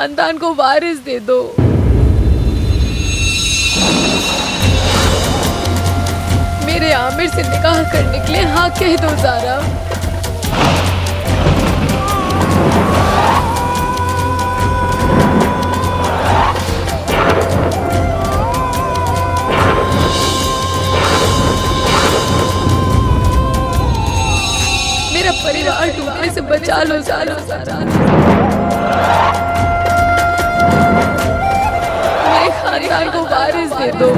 खानदान को वारिस दे दो। मेरे आमिर से निकाह करने के लिए हाँ कह दो ज़ारा। मेरा परिवार डूबने से बचा लो ज़ारा। मेरे खानदान को वारिस दे दो।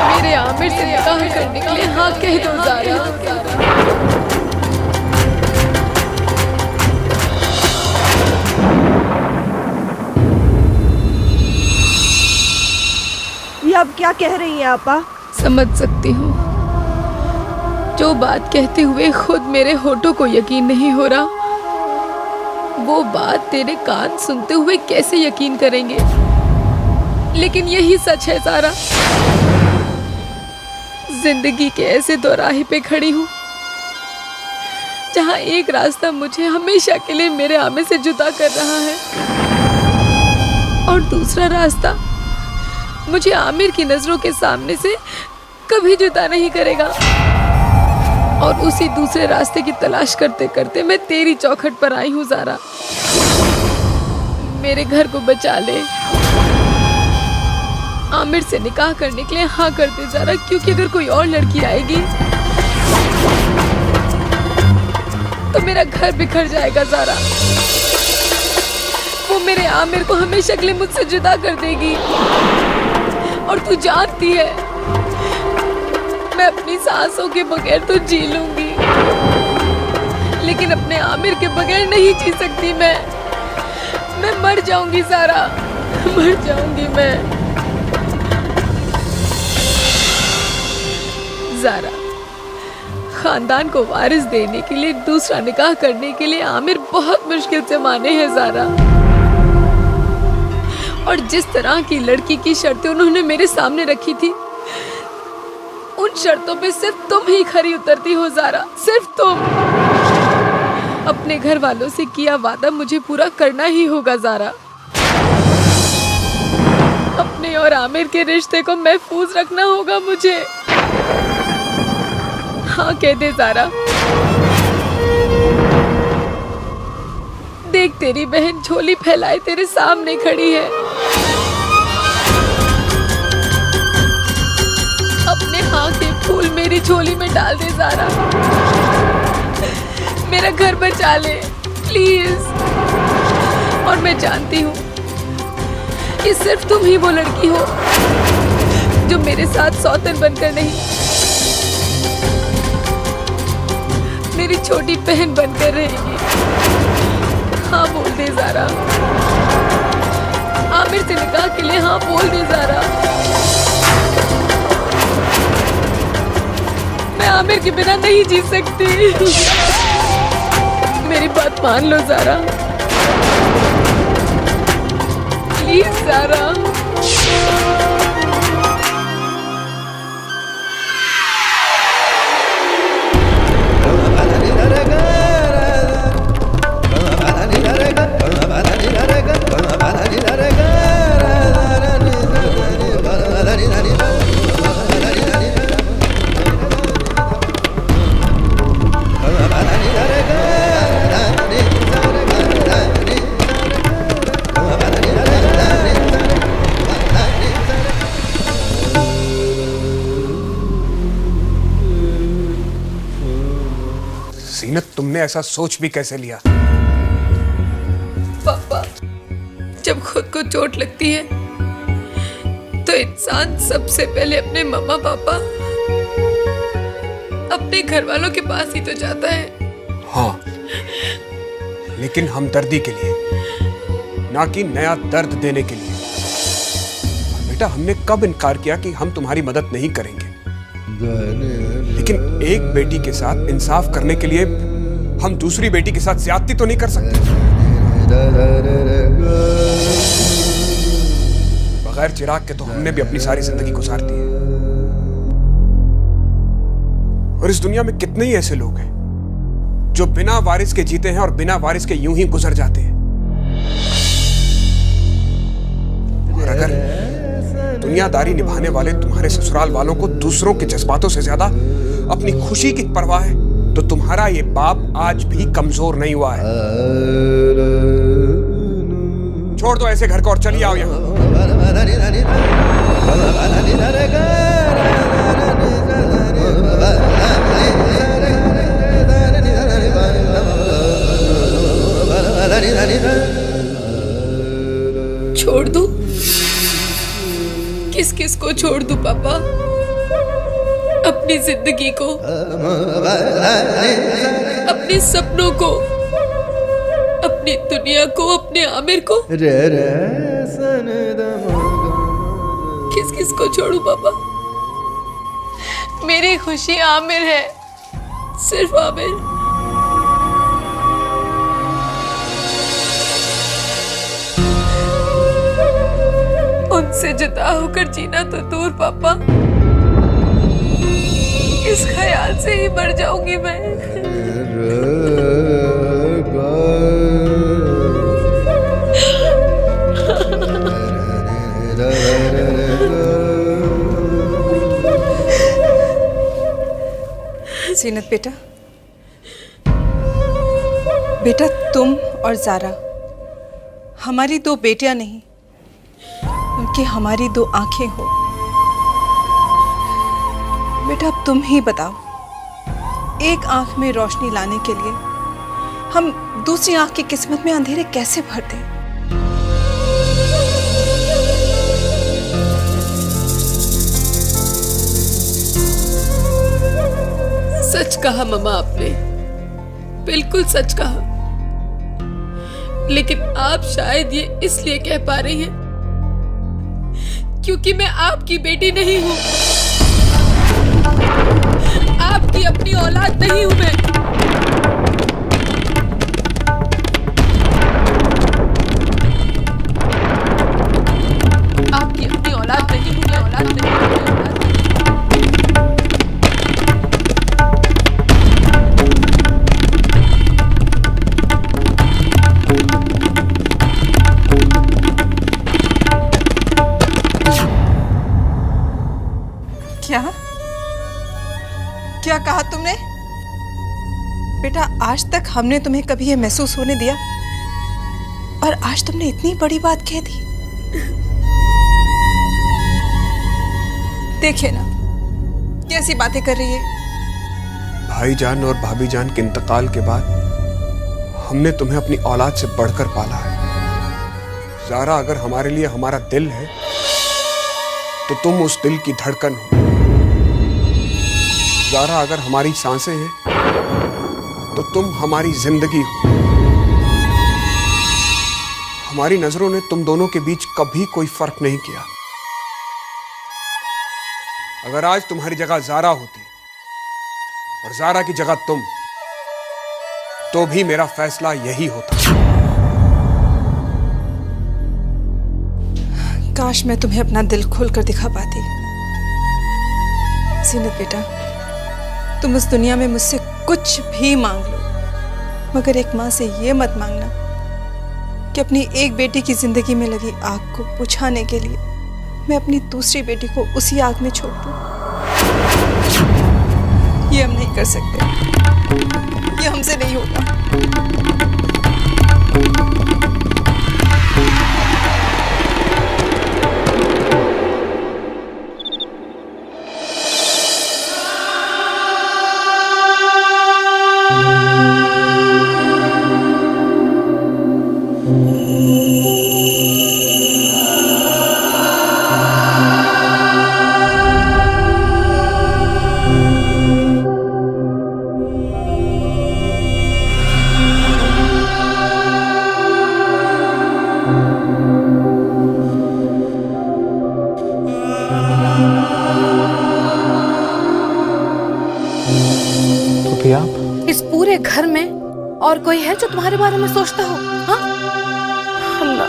मेरे आमिर से निकाह करने के लिए हाँ कह दो ज़ारा। ये अब क्या कह रही हैं आपा? समझ सकती हूँ, जो बात कहते हुए खुद मेरे होठों को यकीन नहीं हो रहा, वो बात तेरे कान सुनते हुए कैसे यकीन करेंगे। लेकिन यही सच है ज़ारा। जिंदगी के ऐसे दोराहे पे खड़ी हूँ जहाँ एक रास्ता मुझे हमेशा के लिए मेरे आमिर से जुदा कर रहा है और दूसरा रास्ता मुझे आमिर की नजरों के सामने से कभी जुदा नहीं करेगा। और उसी दूसरे रास्ते की तलाश करते करते मैं तेरी चौखट पर आई हूँ ज़ारा। मेरे घर को बचा ले। आमिर से निकाह करने के लिए हाँ कर दे ज़ारा, क्योंकि अगर कोई और लड़की आएगी तो मेरा घर बिखर जाएगा ज़ारा। वो मेरे आमिर को हमेशा के लिए मुझसे जुदा कर देगी। और तू जानती है, मैं अपनी सांसों के बगैर तो जी लूंगी, लेकिन अपने आमिर के बगैर नहीं जी सकती। मैं मर जाऊंगी ज़ारा, मर जाऊंगी मैं। ज़ारा, खानदान को वारिस देने के लिए, दूसरा निकाह करने के लिए आमिर बहुत मुश्किल से माने हैं ज़ारा। और जिस तरह की लड़की की शर्तें उन्होंने मेरे सामने रखी थी, उन शर्तों पे सिर्फ तुम ही खरी उतरती हो ज़ारा, सिर्फ तुम। अपने घर वालों से किया वादा मुझे पूरा करना ही होगा ज़ारा। अपने और आमिर के रिश्ते को महफूज रखना होगा मुझे। हाँ कह दे ज़ारा। देख, तेरी बहन झोली फैलाए तेरे सामने खड़ी है। अपने हाँ के फूल मेरी झोली में डाल दे ज़ारा। मेरा घर बचा ले प्लीज। और मैं जानती हूँ कि सिर्फ तुम ही वो लड़की हो जो मेरे साथ सौतन बनकर नहीं, मेरी छोटी बहन बनकर रहेगी। हाँ बोल दे ज़ारा। आमिर से निकाह के लिए हाँ बोल दे ज़ारा। मैं आमिर के बिना नहीं जी सकती। मेरी बात मान लो ज़ारा, प्लीज ज़ारा। जीनत, तुमने ऐसा सोच भी कैसे लिया? पापा, जब खुद को चोट लगती है तो इंसान सबसे पहले अपने मम्मा पापा, अपने घर वालों के पास ही तो जाता है। हाँ, लेकिन हमदर्दी के लिए, ना कि नया दर्द देने के लिए। बेटा, हमने कब इनकार किया कि हम तुम्हारी मदद नहीं करेंगे? लेकिन एक बेटी के साथ इंसाफ करने के लिए हम दूसरी बेटी के साथ ज्यादती तो नहीं कर सकते। बगैर चिराग के तो हमने भी अपनी सारी जिंदगी गुजार दी है। और इस दुनिया में कितने ही ऐसे लोग हैं जो बिना वारिस के जीते हैं और बिना वारिस के यूं ही गुजर जाते हैं। और अगर दुनियादारी निभाने वाले तुम्हारे ससुराल वालों को दूसरों के जज्बातों से ज्यादा अपनी खुशी की परवाह है, तो तुम्हारा ये बाप आज भी कमजोर नहीं हुआ है। छोड़ दो ऐसे घर को और चलिए आओ यहां। छोड़ दूं? किस किस को छोड़ दूं पापा? अपनी जिंदगी को, अपने सपनों को, अपनी दुनिया को, अपने आमिर को? किस किस को छोड़ूं पापा? मेरी खुशी आमिर है, सिर्फ आमिर। उनसे जुदा होकर जीना तो दूर पापा, इस ख्याल से ही मर जाऊंगी मैं। जीनत बेटा, बेटा तुम और ज़ारा हमारी दो बेटियां नहीं, उनकी हमारी दो आंखें हो। बेटा अब तुम ही बताओ, एक आंख में रोशनी लाने के लिए हम दूसरी आंख की किस्मत में अंधेरे कैसे भर दें? सच कहा मम्मा आपने, बिल्कुल सच कहा। लेकिन आप शायद ये इसलिए कह पा रही हैं क्योंकि मैं आपकी बेटी नहीं हूं, आपकी अपनी औलाद नहीं हूं मैं। आपकी अपनी औलाद नहीं हूं मैं, औलाद नहीं हूं मैं, औलाद। क्या कहा तुमने? बेटा आज तक हमने तुम्हें कभी ये महसूस होने दिया, और आज तुमने इतनी बड़ी बात कह दी। देखिए ना कैसी बातें कर रही है। भाईजान और भाभी जान के इंतकाल के बाद हमने तुम्हें अपनी औलाद से बढ़कर पाला है। ज़ारा अगर हमारे लिए हमारा दिल है तो तुम उस दिल की धड़कन हो। ज़ारा अगर हमारी सांसें हैं तो तुम हमारी जिंदगी हो। हमारी नजरों ने तुम दोनों के बीच कभी कोई फर्क नहीं किया। अगर आज तुम्हारी जगह ज़ारा होती और ज़ारा की जगह तुम, तो भी मेरा फैसला यही होता। काश मैं तुम्हें अपना दिल खोलकर दिखा पाती। जीनत बेटा, तुम इस दुनिया में मुझसे कुछ भी मांग लो, मगर एक माँ से ये मत मांगना कि अपनी एक बेटी की जिंदगी में लगी आग को बुझाने के लिए मैं अपनी दूसरी बेटी को उसी आग में छोड़ दूं। ये हम नहीं कर सकते, ये हमसे नहीं होगा। इस पूरे घर में और कोई है जो तुम्हारे बारे में सोचता हो? हाँ अल्लाह,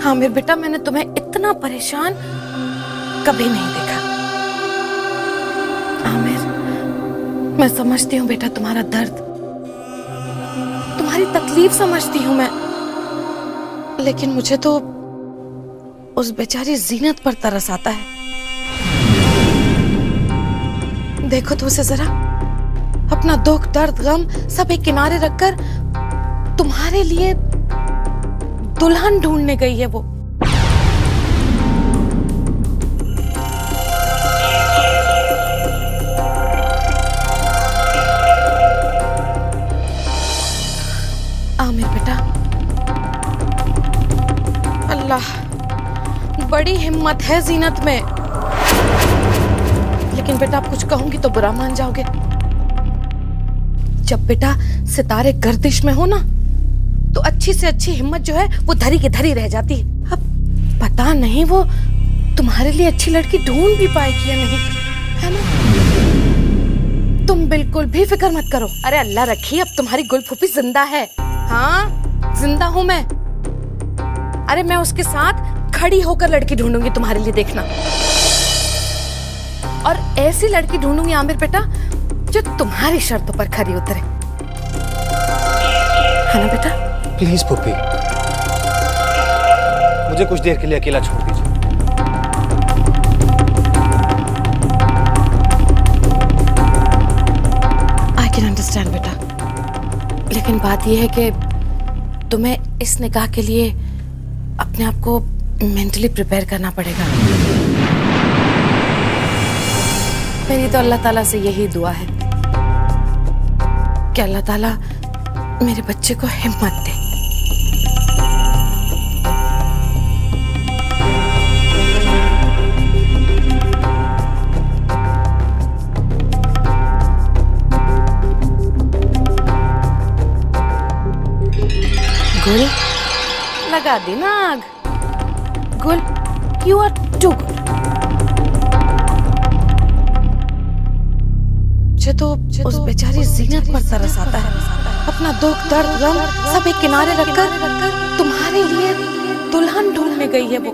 हाँ मेरे बेटा, मैंने तुम्हें इतना परेशान कभी नहीं देखा। आमिर, मैं समझती हूँ बेटा तुम्हारा दर्द, तुम्हारी तकलीफ समझती हूँ मैं, लेकिन मुझे तो उस बेचारी जीनत पर तरस आता है। देखो तो उसे जरा, अपना दुख दर्द गम सब एक किनारे रखकर तुम्हारे लिए दुल्हन ढूंढने गई है वो। आमिर बेटा, अल्लाह, बड़ी हिम्मत है जीनत में, लेकिन बेटा आप कुछ कहूंगी तो बुरा मान जाओगे। जब बेटा सितारे गर्दिश में हो ना, तो अच्छी से अच्छी हिम्मत जो है वो धरी की धरी रह जाती है। अब पता नहीं वो तुम्हारे लिए अच्छी लड़की ढूंढ भी पाएगी या नहीं, है ना? तुम बिल्कुल भी फिक्र मत करो। अरे अल्लाह रखी, अब तुम्हारी गुलफूफी जिंदा है। हाँ, जिंदा हूं मैं। अरे मैं उसके साथ खड़ी होकर लड़की ढूंढूंगी तुम्हारे लिए, देखना। और ऐसी लड़की ढूंढूंगी आमिर बेटा जो तुम्हारी शर्तों पर खरी उतरे, है ना बेटा? प्लीज पुप्पी, मुझे कुछ देर के लिए अकेला छोड़ दीजिए। आई कैन अंडरस्टैंड बेटा, लेकिन बात यह है कि तुम्हें इस निकाह के लिए अपने आप को मेंटली प्रिपेयर करना पड़ेगा। मेरी तो अल्लाह ताला से यही दुआ है कि अल्लाह ताला मेरे बच्चे को हिम्मत दे। गुल, लगा दी ना आग। गुल, यू आर टू गुड। मुझे तो उस बेचारी जीनत पर तरस आता है। अपना दुख दर्द गम सब एक किनारे रखकर तुम्हारे लिए दुल्हन ढूंढने गई है वो।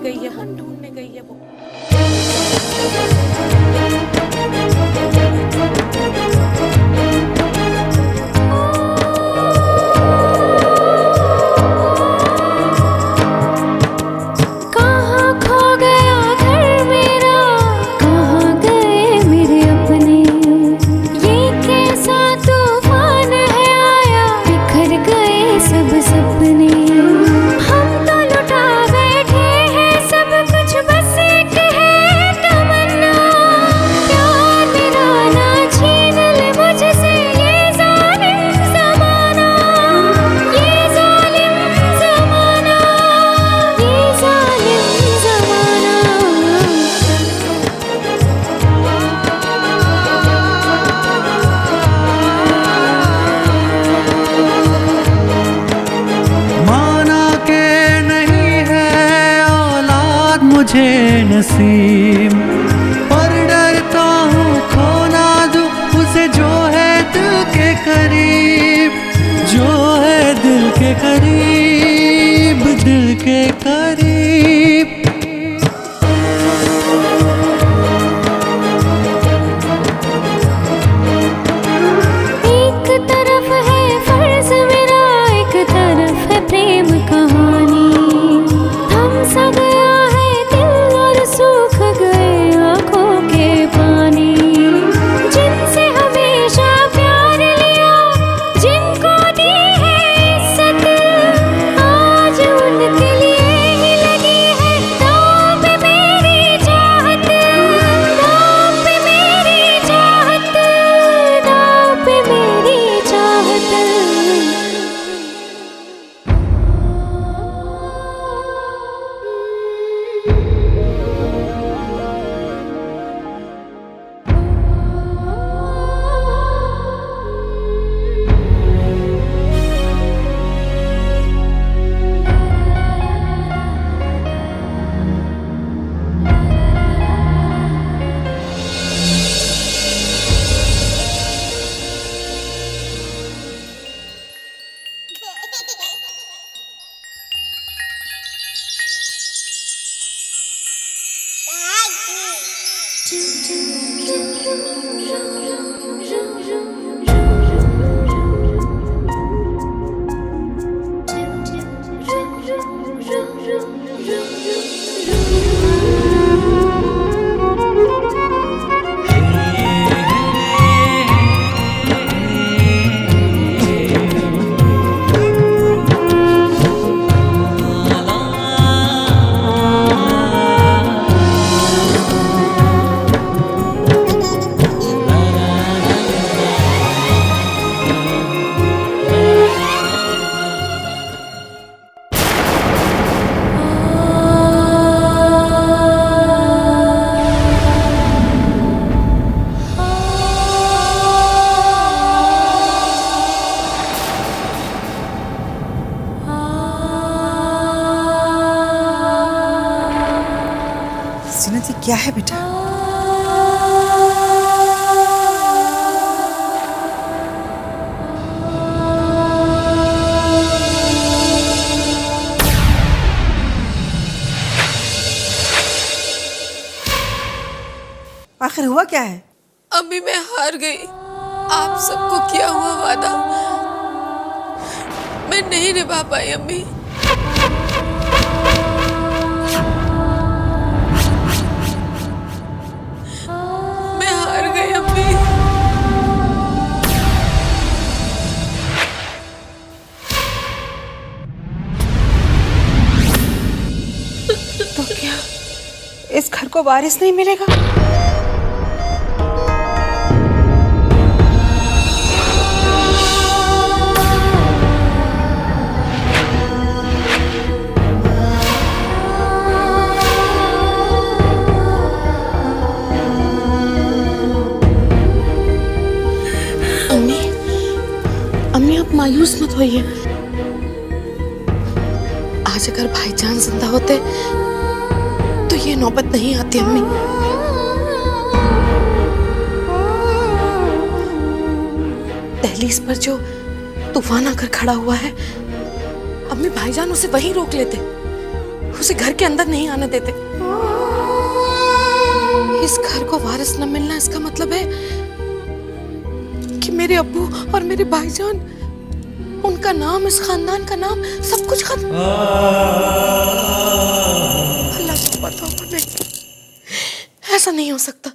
मुझे नसीब, पर डरता हूँ खो ना दूँ उसे जो है दिल के करीब, जो है दिल के करीब, दिल के करीब। एक तरफ है फर्ज मेरा, एक तरफ है प्रेम कहानी। थम सा गया सूख गए आंखों के पानी, जिनसे हमेशा प्यार लिया, जिनको दी है इज्जत, आज उनके लिए ही लगी है दांव पे मेरी चाहत, दांव पे मेरी चाहत, दांव पे मेरी चाहत। जीनत, ये क्या है बेटा? आखिर हुआ क्या है? अम्मी मैं हार गई। आप सबको किया हुआ वादा मैं नहीं निभा पाई अम्मी। मैं हार गई अम्मी। तो क्या इस घर को वारिस नहीं मिलेगा? अम्मी आप मायूस मत होइए। आज अगर भाईजान जिंदा होते तो ये नौबत नहीं आती अम्मी। दहलीज पर जो तूफान आकर खड़ा हुआ है, अम्मी भाईजान उसे वहीं रोक लेते, उसे घर के अंदर नहीं आने देते। इस घर को वारिस न मिलना इसका मतलब है कि मेरे अब्बू और मेरे भाईजान, उनका नाम, इस खानदान का नाम, सब कुछ खत्म। अल्लाह को पता होगा नहीं, ऐसा नहीं हो सकता।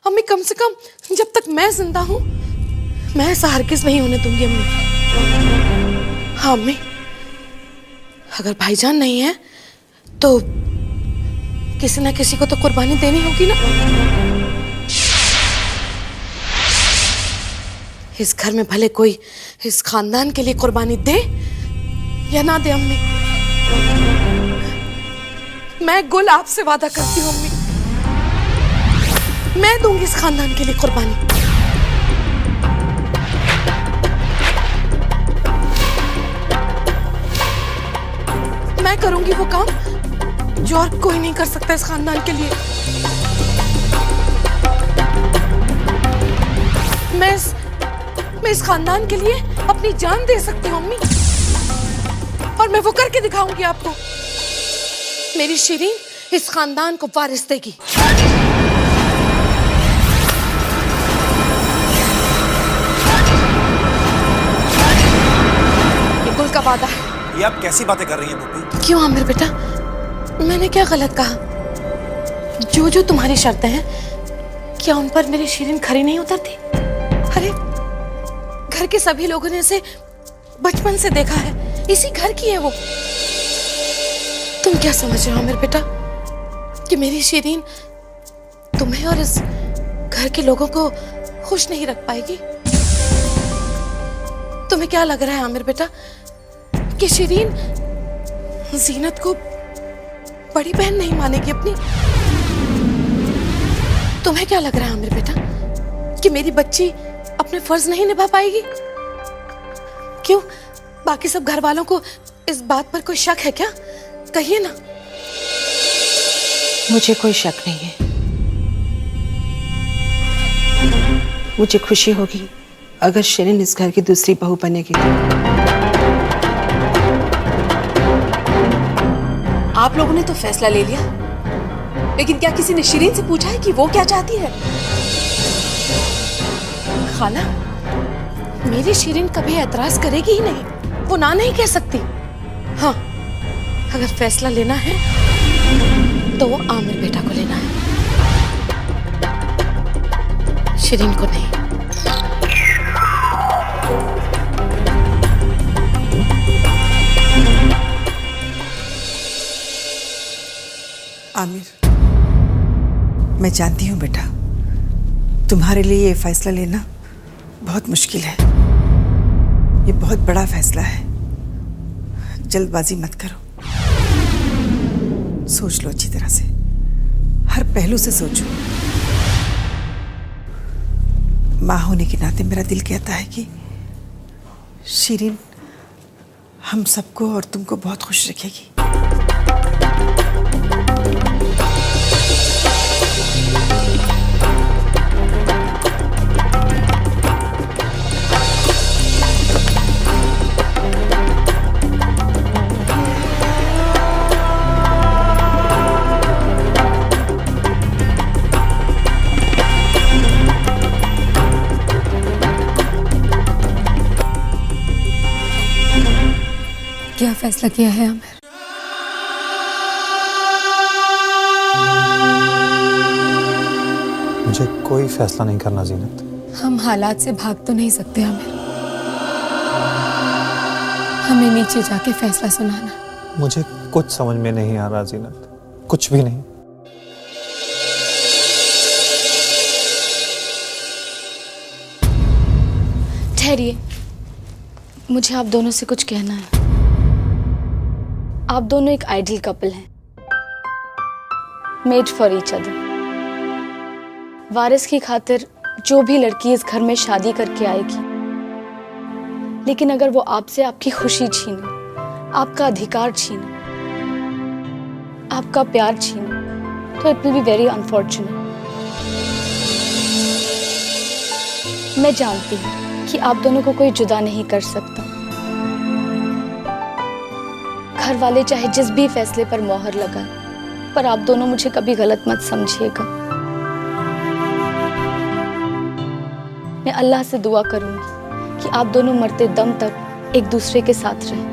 अम्मी कम से कम जब तक मैं जिंदा हूं, मैं ऐसा हरगिज नहीं होने दूंगी अम्मी। हाँ अम्मी, अगर भाईजान नहीं है तो किसी ना किसी को तो कुर्बानी देनी होगी ना। इस घर में भले कोई इस खानदान के लिए कुर्बानी दे या ना दे अम्मी, मैं गुल आपसे वादा करती हूँ अम्मी, मैं दूंगी इस खानदान के लिए कुर्बानी। मैं करूंगी वो काम जो और कोई नहीं कर सकता इस खानदान के लिए। मैं इस खानदान के लिए अपनी जान दे सकती हूँ अम्मी, और मैं वो करके दिखाऊंगी आपको। मेरी शिरीन इस खानदान को वारिस देगी। ये गुल का वादा है। ये आप कैसी बातें कर रही हैं पुप्पी? क्यों आमिर बेटा, मैंने क्या गलत कहा? जो जो तुम्हारी शर्तें हैं, क्या उन पर मेरी शिरीन खरी नहीं उतरती? अरे घर के सभी लोगों ने इसे बचपन से देखा है, इसी घर की है वो। तुम क्या समझ रहे हो आमिर बेटा कि मेरी शिरीन तुम्हें और इस घर के लोगों को खुश नहीं रख पाएगी? तुम्हें क्या लग रहा है आमिर बेटा कि शिरीन जीनत को बड़ी बहन नहीं मानेगी अपनी? तुम्हें क्या लग रहा है आमिर बेटा कि मेरी बच्ची अपने फर्ज नहीं निभा पाएगी? क्यों, बाकी सब घर वालों को इस बात पर कोई शक है क्या? कहिए ना। मुझे कोई शक नहीं है। मुझे खुशी होगी अगर शिरीन इस घर की दूसरी बहू बनेगी। आप लोगों ने तो फैसला ले लिया, लेकिन क्या किसी ने शिरीन से पूछा है कि वो क्या चाहती है? खाला, मेरी शिरीन कभी एतराज करेगी ही नहीं, वो ना नहीं कह सकती। हाँ, अगर फैसला लेना है तो वो आमिर बेटा को लेना है, शिरीन को नहीं। आमिर, मैं जानती हूँ बेटा, तुम्हारे लिए ये फैसला लेना बहुत मुश्किल है। ये बहुत बड़ा फैसला है। जल्दबाजी मत करो, सोच लो अच्छी तरह से, हर पहलू से सोचो। माँ होने के नाते मेरा दिल कहता है कि शिरीन हम सबको और तुमको बहुत खुश रखेगी। क्या फैसला किया है आमिर? मुझे कोई फैसला नहीं करना जीनत। हम हालात से भाग तो नहीं सकते आमिर, हमें नीचे जाके फैसला सुनाना। मुझे कुछ समझ में नहीं आ रहा जीनत, कुछ भी नहीं। ठहरिए, मुझे आप दोनों से कुछ कहना है। आप दोनों एक आइडियल कपल हैं, मेड फॉर ईच अदर। वारिस की खातिर जो भी लड़की इस घर में शादी करके आएगी, लेकिन अगर वो आपसे आपकी खुशी छीने, आपका अधिकार छीने, आपका प्यार छीने, तो it will be very unfortunate. मैं जानती हूँ कि आप दोनों को कोई जुदा नहीं कर सकता। घर वाले चाहे जिस भी फैसले पर मोहर लगाए, पर आप दोनों मुझे कभी गलत मत समझिएगा। मैं अल्लाह से दुआ करूंगी कि आप दोनों मरते दम तक एक दूसरे के साथ रहें।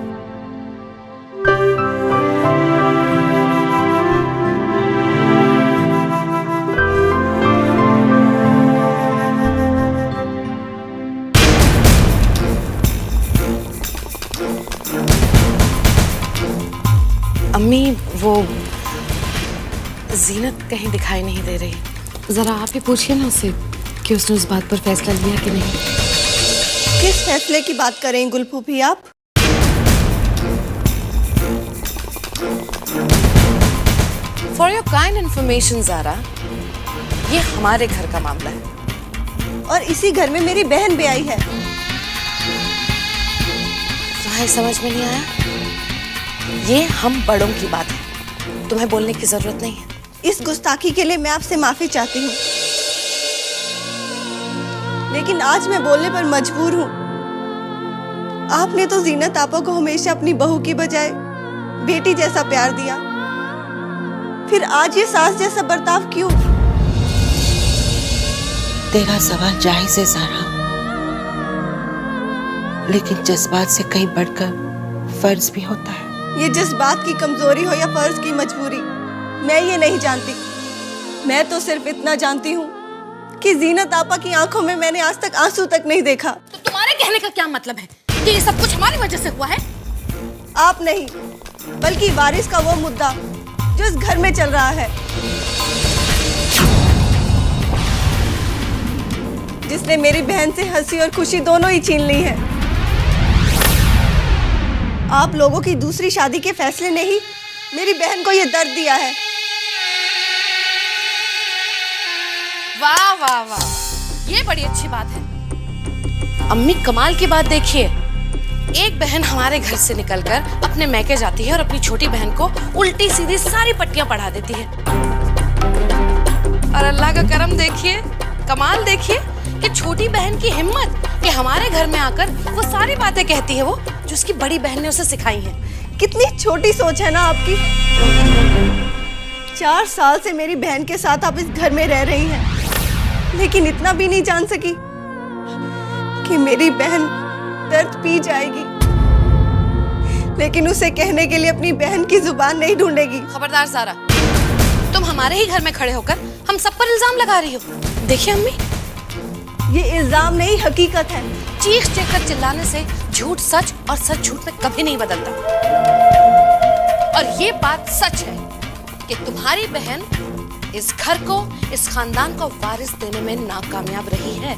अम्मी, वो जीनत कहीं दिखाई नहीं दे रही। जरा आप ही पूछिए ना उससे कि उसने उस बात पर फैसला लिया कि नहीं। किस फैसले की बात करें गुलफूफी आप? For your kind information Zara, ये हमारे घर का मामला है। और इसी घर में मेरी बहन भी आई है। तुम्हें समझ में नहीं आया? ये हम बड़ों की बात है, तुम्हें बोलने की जरूरत नहीं है। इस गुस्ताखी के लिए मैं आपसे माफी चाहती हूँ, लेकिन आज मैं बोलने पर मजबूर हूँ। आपने तो जीनत आपा को हमेशा अपनी बहू की बजाय बेटी जैसा प्यार दिया, फिर आज ये सास जैसा बर्ताव क्यों? तेरा सवाल जायज है ज़ारा, लेकिन जज्बात से कहीं बढ़कर फर्ज भी होता है। ये जज्बात की कमजोरी हो या फर्ज की मजबूरी, मैं ये नहीं जानती। मैं तो सिर्फ इतना जानती हूँ कि जीनत आपा की आंखों में मैंने आज तक आंसू तक नहीं देखा। तो तुम्हारे कहने का क्या मतलब है कि ये सब कुछ हमारी वजह से हुआ है? आप नहीं, बल्कि वारिस का वो मुद्दा जो इस घर में चल रहा है, जिसने मेरी बहन से हंसी और खुशी दोनों ही छीन ली है। आप लोगों की दूसरी शादी के फैसले ने ही मेरी बहन को ये दर्द दिया है। वाह वाह वाह, ये बड़ी अच्छी बात है। अम्मी, कमाल की बात देखिए, एक बहन हमारे घर से निकलकर अपने मैके जाती है और अपनी छोटी बहन को उल्टी सीधी सारी पट्टियां पढ़ा देती है। और अल्लाह का करम देखिए, कमाल देखिए कि छोटी बहन की हिम्मत कि हमारे घर में आकर वो सारी बातें कहती है वो जो उसकी बड़ी बहन ने उसे सिखाई हैं। कितनी छोटी सोच है ना आपकी। 4 साल से मेरी बहन के साथ आप इस घर में रह रही हैं, लेकिन इतना भी नहीं जान सकी कि मेरी बहन दर्द पी जाएगी, लेकिन उसे कहने के लिए अपनी बहन की जुबान नहीं ढूंढेगी। खबरदार सारा, तुम हमारे ही घर में खड़े होकर हम सब पर इल्जाम लगा रही हो। देखिए अम्मी, ये इल्जाम नहीं, हकीकत है। चीख चीख कर चिल्लाने से झूठ सच और सच झूठ में कभी नहीं बदलता। और ये बात सच है कि तुम्हारी बहन इस घर को, इस खानदान को वारिस देने में नाकामयाब रही है।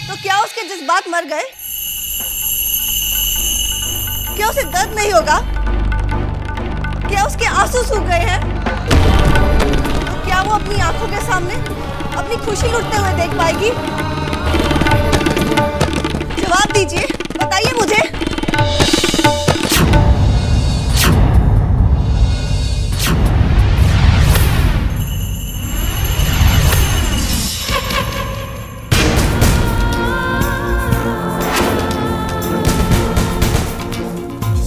तो क्या उसके जज्बात मर गए? क्या उसे दर्द नहीं होगा? क्या उसके आंसू सूख गए हैं? तो क्या वो अपनी आंखों के सामने अपनी खुशी लुटते हुए देख पाएगी? जवाब दीजिए, बताइए मुझे।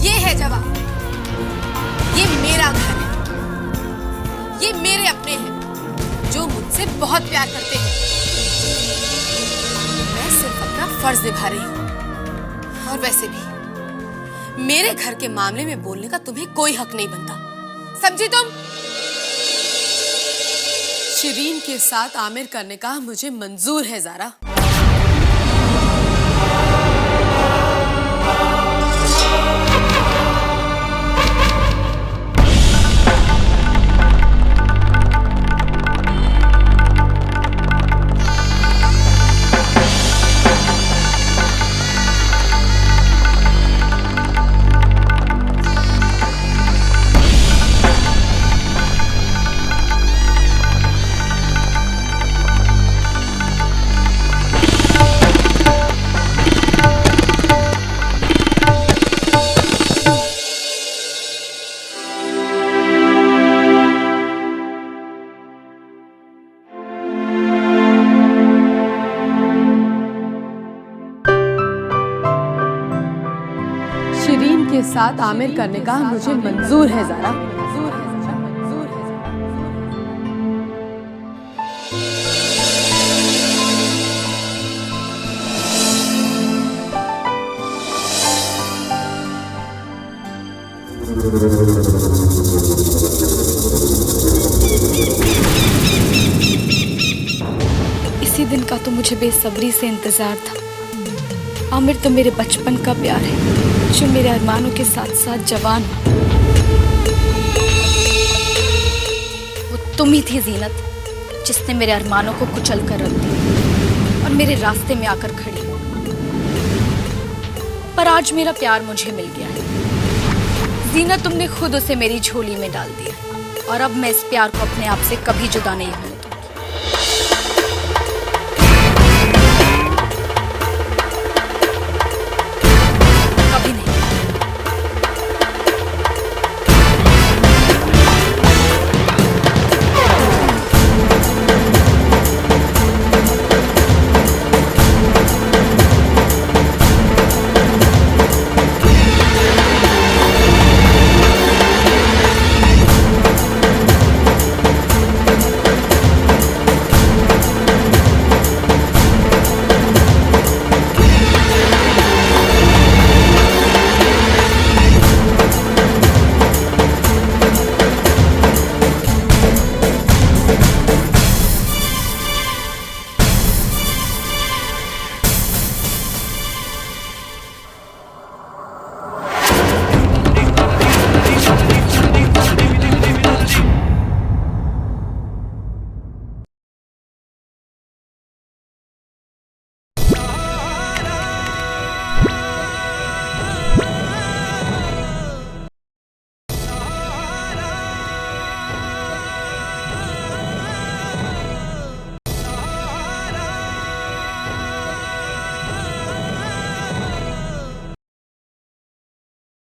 ये है जवाब। ये मेरा घर है, ये मेरे अपने हैं जो मुझसे बहुत प्यार करते हैं। मैं सिर्फ अपना फर्ज निभा रही हूँ। और वैसे भी मेरे घर के मामले में बोलने का तुम्हें कोई हक नहीं बनता, समझी तुम? शिरीन के साथ आमिर का निकाह मुझे मंजूर है ज़ारा। शिरीन के साथ आमिर का निकाह मुझे मंजूर है ज़ारा। इसी दिन का तो मुझे बेसब्री से इंतजार था। आमिर तो मेरे बचपन का प्यार है, जो मेरे अरमानों के साथ साथ जवान हो। वो तुम ही थी जीनत, जिसने मेरे अरमानों को कुचल कर रख दिया और मेरे रास्ते में आकर खड़ी। पर आज मेरा प्यार मुझे मिल गया है। जीनत, तुमने खुद उसे मेरी झोली में डाल दिया और अब मैं इस प्यार को अपने आप से कभी जुदा नहीं हूँ।